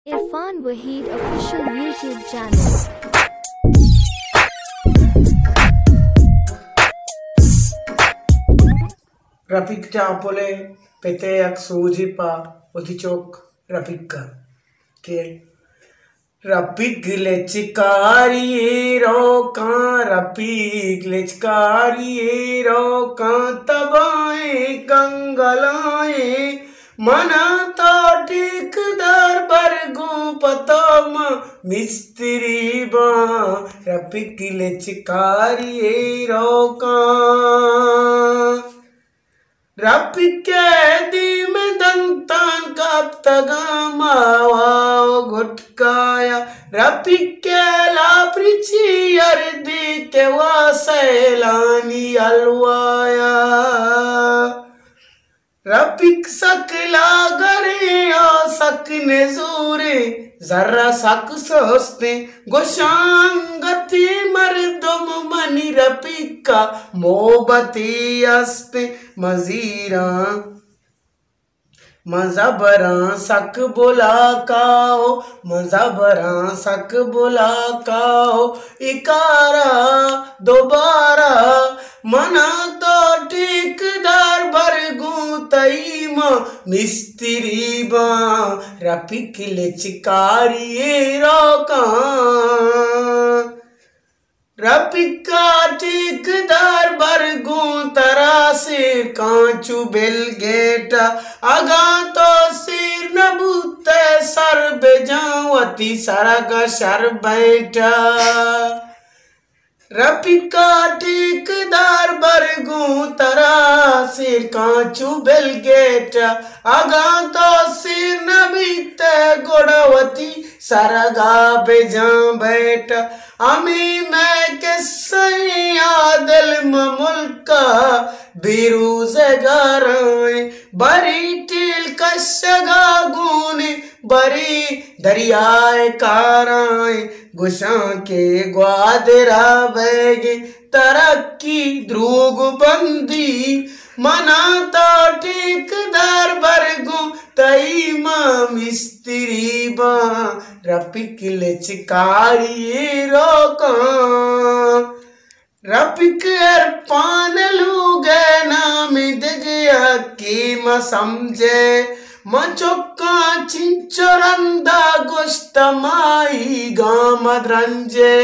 Irfan Waheed official YouTube channel. Rapik Tapole, Peteak Sujipa, Otichok, Rapika. Ke Rapik lechikari roka, Rapik lechikari roka, Tabae Kangalae, Manata Tikdar Bargo Patama, Mistri Ba, Rapik lechikari roka. Rapik di medantan kap tagamawa gutkaya Rapik la prici ardi ke wasailani alwaya Rapik sakla gare o sakne zure Zara sak soste goshangati mardum mani Rapika मोबती अस्ते मजीरा मज़बरा सक बुला काओ मज़बरा सक बुला काओ इकारा दोबारा मना तो ठेकेदार बरगू तईमा मिस्त्री बा रपिक लेचिकारी रोका रपिका ठेकेदार बरगू तरा सिर कांचू बेल गेटा आगा तो सिर नबूते सर बेजावती सरगा शर बैठा रपिका ठेकेदार बरगू तरा सिर कांचू बेल गेटा आगा तो सिर नबीते गोड़ावती सरगा बेजा बैठा अमी मैं किसैया दिल मुल्का बिरूज गराए बरी टील कशगा गुने बरी दरियाए काराए गुशा के ग्वादरा बैगे तरक्की द्रुग बंदी मनाता ठेकेदार बरगू तईमा मिस्त्री बा रपिक लेचिकारी रोका रपिक इरफान लूगे नाम दिगया की म समझे मचोका चिंचरंदा गोश्तमाई गाम द्रंजे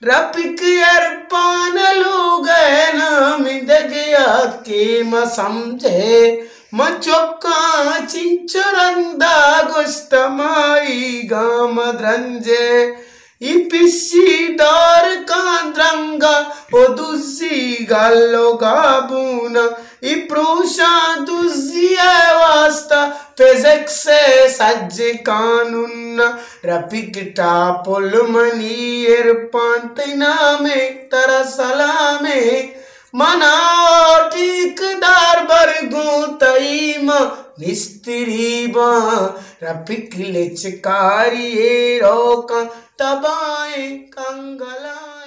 रपिक इरफान लूगे नाम दिगया की म समझे मचोका चिंचरंदा गोश्तमाई गाम द्रंजे इपिसी दार कांद्रंगा ओ दुसी गालो गाबूना इप्रोशा दुसी वास्ता पेजक से सज्ज कानून रपिक टापोल मनी इरफान तना में तरा सलामे मना ठेकेदार बरगू तईमा मिस्त्री बा रपिक लेचिकारी रोका तबाए कंगला।